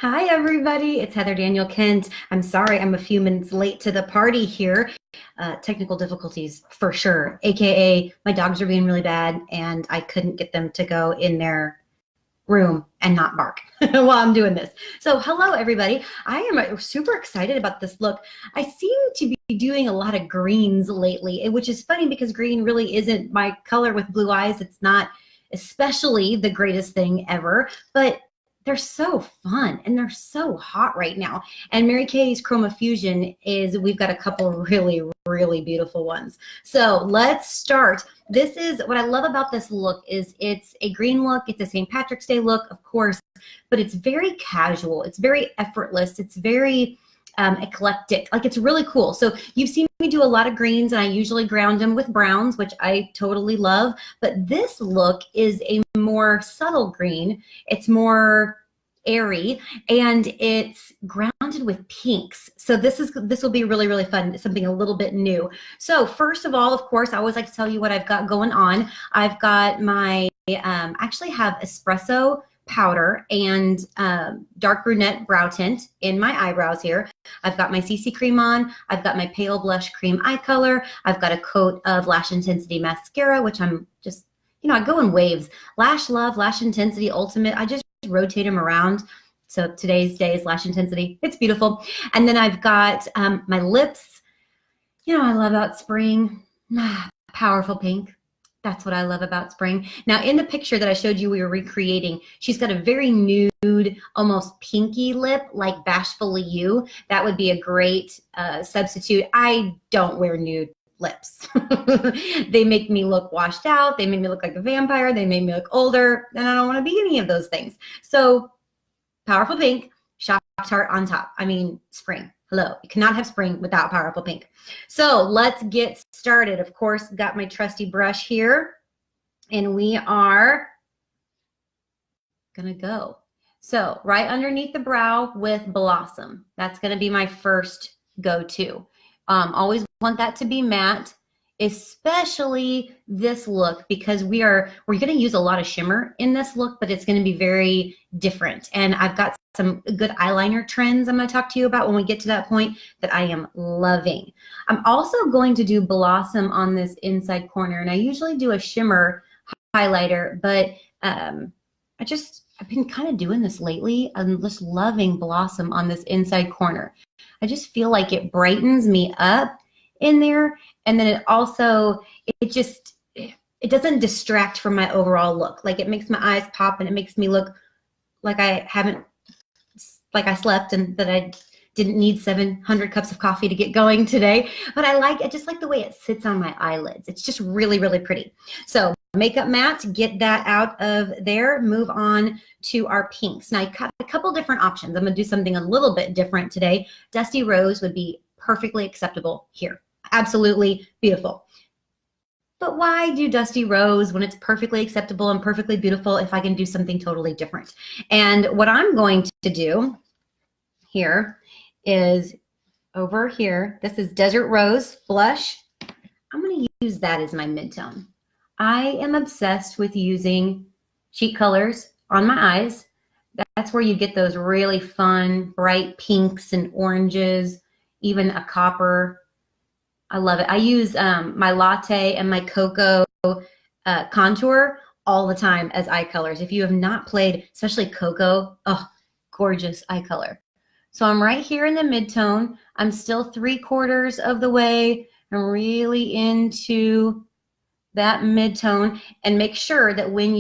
Hi, everybody. It's Heather Daniel Kent. I'm sorry I'm a few minutes late to the party here. Technical difficulties for sure, AKA my dogs are being really bad and I couldn't get them to go in their room and not bark while I'm doing this. So hello, everybody. I am super excited about this look. I seem to be doing a lot of greens lately, which is funny because green really isn't my color with blue eyes. It's not especially the greatest thing ever, but they're so fun and they're so hot right now. And Mary Kay's Chroma Fusion we've got a couple really beautiful ones. So let's start. This is what I love about this look is it's a green look. It's a St. Patrick's Day look, of course, but it's very casual. It's very effortless. It's very eclectic. Like, it's really cool. So you've seen me do a lot of greens and I usually ground them with browns, which I totally love. But this look is a more subtle green. It's more airy and it's grounded with pinks. So this will be really fun, something a little bit new. So first of all, of course, I always like to tell you what I've got going on. I've got my actually have espresso powder and dark brunette brow tint in my eyebrows here. I've got my CC cream on. I've got my pale blush cream eye color. I've got a coat of Lash Intensity mascara, which I'm just, I go in waves. Lash Love, Lash Intensity Ultimate. I just rotate them around. So today's day is Lash Intensity. It's beautiful. And then I've got my lips. I love about spring. Powerful pink. That's what I love about spring. Now, in the picture that I showed you we were recreating, she's got a very nude, almost pinky lip, like Bashfully You. That would be a great substitute. I don't wear nude lips. They make me look washed out. They make me look like a vampire. They make me look older, and I don't want to be any of those things. So, powerful pink, Shop-Tart on top. I mean, spring. Hello, you cannot have spring without powerful pink. So let's get started. Of course, got my trusty brush here, and we are gonna go. So right underneath the brow with Blossom. That's gonna be my first go-to. Always want that to be matte, especially this look, because we're gonna use a lot of shimmer in this look, but it's gonna be very different. And I've got some good eyeliner trends I'm going to talk to you about when we get to that point that I am loving. I'm also going to do Blossom on this inside corner, and I usually do a shimmer highlighter, but I've been kind of doing this lately. I'm just loving Blossom on this inside corner. I just feel like it brightens me up in there, and then it also, it doesn't distract from my overall look. Like, it makes my eyes pop and it makes me look like I slept and that I didn't need 700 cups of coffee to get going today. But I just like the way it sits on my eyelids. It's just really pretty. So makeup matte, get that out of there. Move on to our pinks. Now, I got a couple different options. I'm going to do something a little bit different today. Dusty Rose would be perfectly acceptable here. Absolutely beautiful. But why do Dusty Rose when it's perfectly acceptable and perfectly beautiful if I can do something totally different? And what I'm going to do here is over here. This is Desert Rose Blush. I'm going to use that as my midtone. I am obsessed with using cheek colors on my eyes. That's where you get those really fun, bright pinks and oranges, even a copper. I love it. I use my Latte and my Cocoa contour all the time as eye colors. If you have not played, especially Cocoa, oh, gorgeous eye color. So I'm right here in the midtone. I'm still 3/4 of the way. I'm really into that midtone, and make sure that when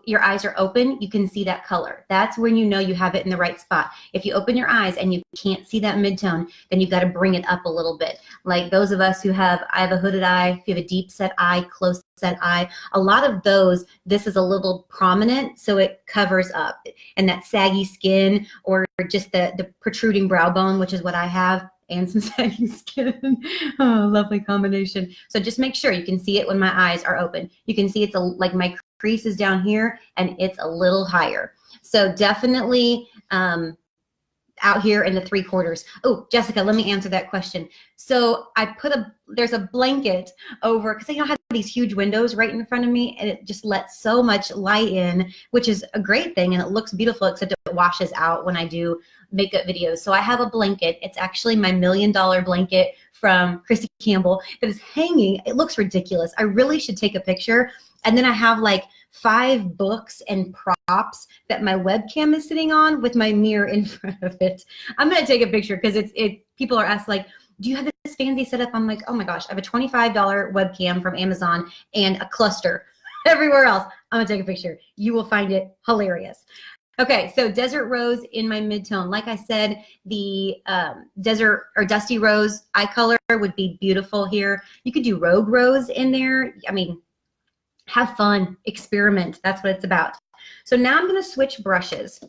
your eyes are open, you can see that color. That's when you know you have it in the right spot. If you open your eyes and you can't see that midtone, then you've got to bring it up a little bit. Like those of us who I have a hooded eye, if you have a deep set eye, close set eye, a lot of those, this is a little prominent, so it covers up. And that saggy skin, or just the protruding brow bone, which is what I have, and some saggy skin. Oh, lovely combination. So just make sure you can see it when my eyes are open. You can see it's like my crease is down here and it's a little higher. So definitely out here in the 3/4. Oh, Jessica, let me answer that question. So I put there's a blanket over, because I had these huge windows right in front of me, and it just lets so much light in, which is a great thing, and it looks beautiful, except it washes out when I do makeup videos. So I have a blanket. It's actually my $1 million blanket from Christy Campbell that is hanging. It looks ridiculous. I really should take a picture. And then I have like 5 books and props that my webcam is sitting on with my mirror in front of it. I'm gonna take a picture because people are asked like, do you have this fancy setup? I'm like, oh my gosh, I have a $25 webcam from Amazon and a cluster everywhere else. I'm gonna take a picture. You will find it hilarious. Okay, so Desert Rose in my mid-tone. Like I said, the Desert or Dusty Rose eye color would be beautiful here. You could do Rogue Rose in there. I mean, have fun, experiment. That's what it's about. So now I'm gonna switch brushes,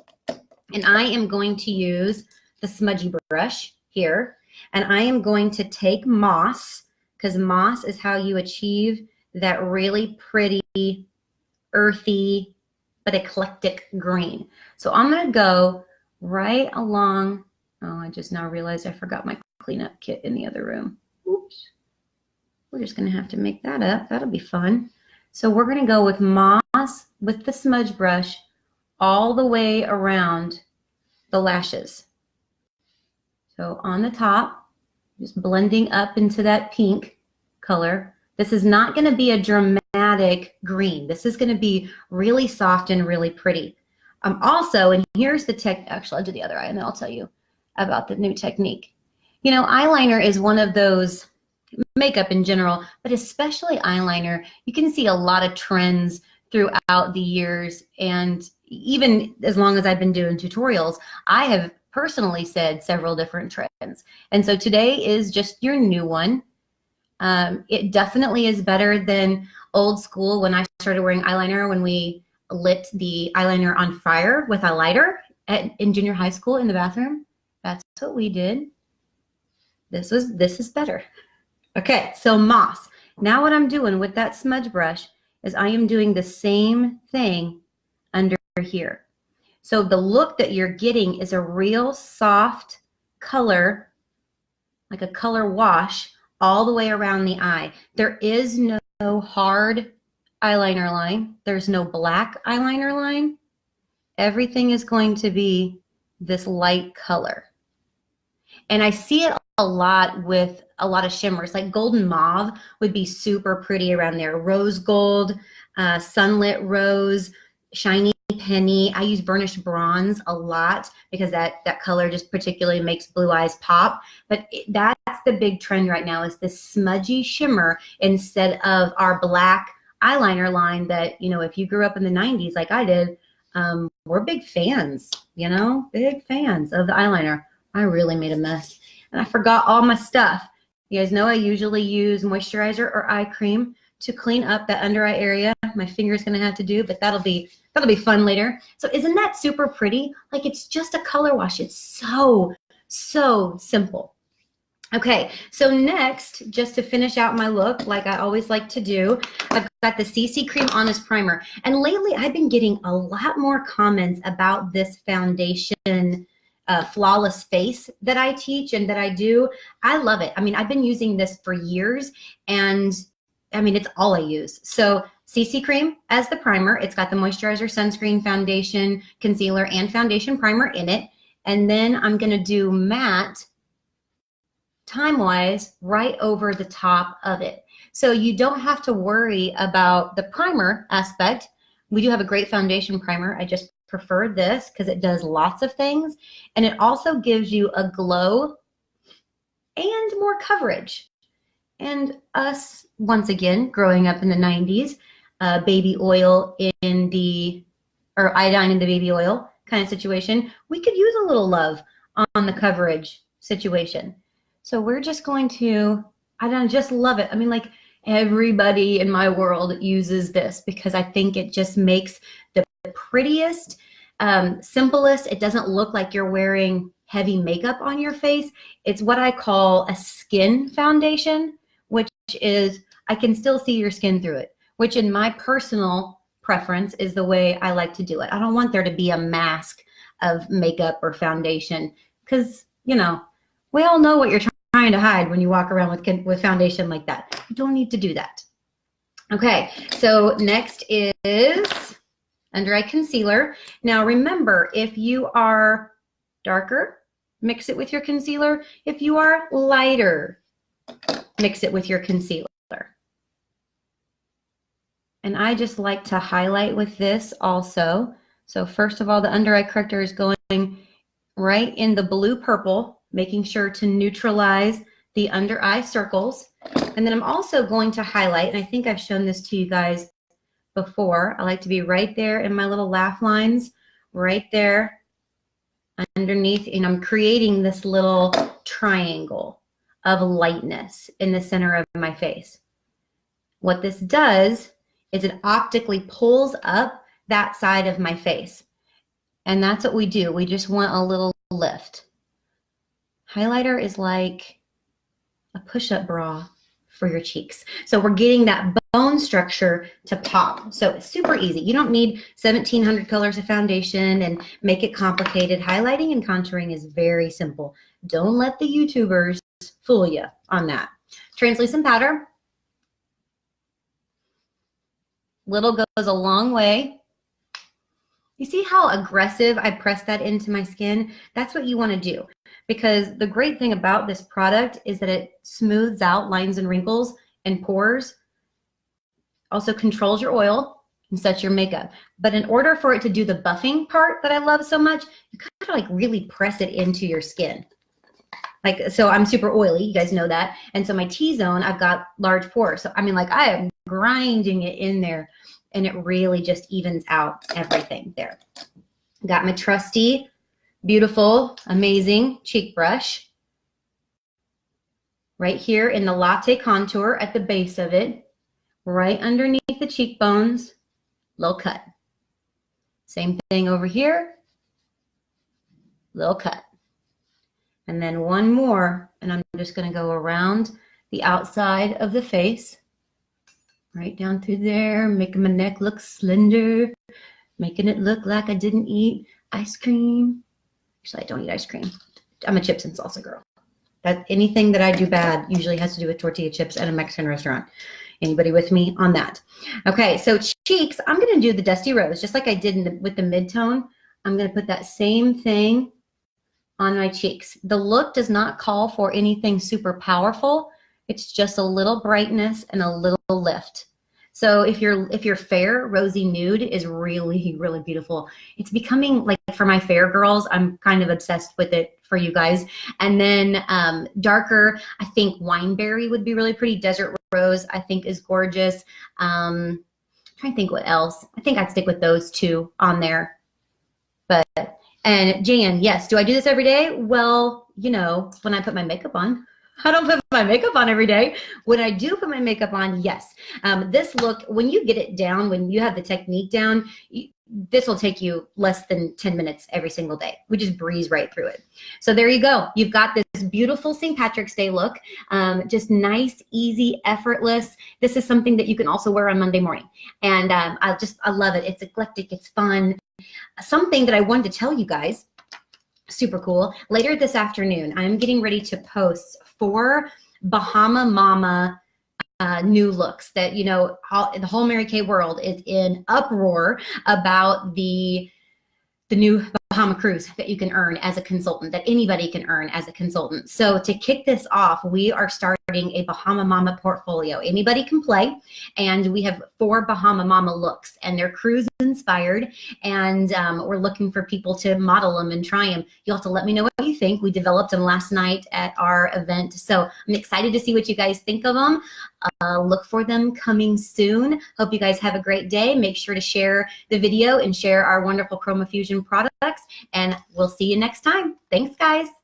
and I am going to use the smudgy brush here, and I am going to take Moss, because Moss is how you achieve that really pretty, earthy, but eclectic green. So I'm gonna go right along. Oh, I just now realized I forgot my cleanup kit in the other room. Oops. We're just gonna have to make that up. That'll be fun. So we're gonna go with Moss with the smudge brush all the way around the lashes. So on the top, just blending up into that pink color. This is not gonna be a dramatic green. This is gonna be really soft and really pretty. Also, and here's the actually I'll do the other eye and then I'll tell you about the new technique. You know, eyeliner is one of those, makeup in general, but especially eyeliner, you can see a lot of trends throughout the years. And even as long as I've been doing tutorials, I have personally said several different trends. And so today is just your new one. It definitely is better than old school when I started wearing eyeliner, when we lit the eyeliner on fire with a lighter in junior high school in the bathroom. That's what we did. This is better. Okay, so Moss. Now what I'm doing with that smudge brush is I am doing the same thing under here. So the look that you're getting is a real soft color, like a color wash all the way around the eye. There is no hard eyeliner line. There's no black eyeliner line. Everything is going to be this light color. And I see it a lot with a lot of shimmers, like golden mauve would be super pretty around there. Rose gold, sunlit rose, shiny penny. I use burnished bronze a lot because that color just particularly makes blue eyes pop. But that's the big trend right now, is this smudgy shimmer instead of our black eyeliner line that, you know, if you grew up in the 90s like I did, we're big fans, you know, big fans of the eyeliner. I really made a mess and I forgot all my stuff. You guys know I usually use moisturizer or eye cream to clean up that under eye area. My finger's gonna have to do, but that'll be fun later. So isn't that super pretty? Like, it's just a color wash. It's so simple. Okay, so next, just to finish out my look, like I always like to do, I've got the CC Cream Honest Primer. And lately I've been getting a lot more comments about this foundation Flawless Face that I teach and that I do. I love it. I mean, I've been using this for years, and I mean, it's all I use. So CC Cream as the primer. It's got the moisturizer, sunscreen, foundation, concealer, and foundation primer in it. And then I'm gonna do matte time-wise right over the top of it. So you don't have to worry about the primer aspect. We do have a great foundation primer. I just prefer this because it does lots of things, and it also gives you a glow and more coverage. And us, once again, growing up in the 90s, baby oil in the, or iodine in the baby oil kind of situation, we could use a little love on the coverage situation. So we're just going to, I just love it. I mean, like, everybody in my world uses this because I think it just makes the prettiest, simplest. It doesn't look like you're wearing heavy makeup on your face. It's what I call a skin foundation, which is, I can still see your skin through it, which in my personal preference is the way I like to do it. I don't want there to be a mask of makeup or foundation because, you know, we all know what you're trying to hide when you walk around with foundation like that. You don't need to do that. Okay, so next is under eye concealer. Now remember, if you are darker, mix it with your concealer. If you are lighter, mix it with your concealer. And I just like to highlight with this also. So first of all, the under eye corrector is going right in the blue purple, making sure to neutralize the under eye circles. And then I'm also going to highlight, and I think I've shown this to you guys before. I like to be right there in my little laugh lines, right there underneath, and I'm creating this little triangle of lightness in the center of my face. What this does is it optically pulls up that side of my face. And that's what we do. We just want a little lift. Highlighter is like a push-up bra for your cheeks. So we're getting that bone structure to pop. So it's super easy. You don't need 1,700 colors of foundation and make it complicated. Highlighting and contouring is very simple. Don't let the YouTubers fool you on that. Translucent powder. Little goes a long way. You see how aggressive I press that into my skin? That's what you want to do, because the great thing about this product is that it smooths out lines and wrinkles and pores, also controls your oil and sets your makeup. But in order for it to do the buffing part that I love so much, you kind of like really press it into your skin. Like, so I'm super oily, you guys know that. And so my T-zone, I've got large pores. So I mean, like, I am grinding it in there, and it really just evens out everything there. Got my trusty, beautiful, amazing cheek brush right here in the latte contour at the base of it, right underneath the cheekbones, little cut. Same thing over here, little cut. And then one more, and I'm just going to go around the outside of the face, right down through there, making my neck look slender, making it look like I didn't eat ice cream. Actually, I don't eat ice cream. I'm a chips and salsa girl. That anything that I do bad usually has to do with tortilla chips at a Mexican restaurant. Anybody with me on that? Okay, so cheeks, I'm going to do the Dusty Rose, just like I did with the mid-tone. I'm going to put that same thing on my cheeks. The look does not call for anything super powerful. It's just a little brightness and a little lift. So if you're fair, rosy nude is really, really beautiful. It's becoming, like, for my fair girls, I'm kind of obsessed with it for you guys. And then darker, I think wineberry would be really pretty. Desert rose, I think, is gorgeous. Trying to think what else. I think I'd stick with those two on there. And Jan, yes, do I do this every day? Well, you know, when I put my makeup on. I don't put my makeup on every day. When I do put my makeup on, yes. This look, when you get it down, when you have the technique down, this will take you less than 10 minutes every single day. We just breeze right through it. So there you go. You've got this beautiful St. Patrick's Day look. Just nice, easy, effortless. This is something that you can also wear on Monday morning. And I love it. It's eclectic. It's fun. Something that I wanted to tell you guys, super cool. Later this afternoon, I'm getting ready to post 4 Bahama Mama new looks that, you know, the whole Mary Kay world is in uproar about the new Bahama cruise that you can earn as a consultant, that anybody can earn as a consultant. So to kick this off, we are starting a Bahama Mama portfolio. Anybody can play, and we have 4 Bahama Mama looks, and they're cruise inspired, and we're looking for people to model them and try them. You'll have to let me know what you think. We developed them last night at our event, so I'm excited to see what you guys think of them. Look for them coming soon. Hope you guys have a great day. Make sure to share the video and share our wonderful Chroma Fusion products, and we'll see you next time. Thanks, guys.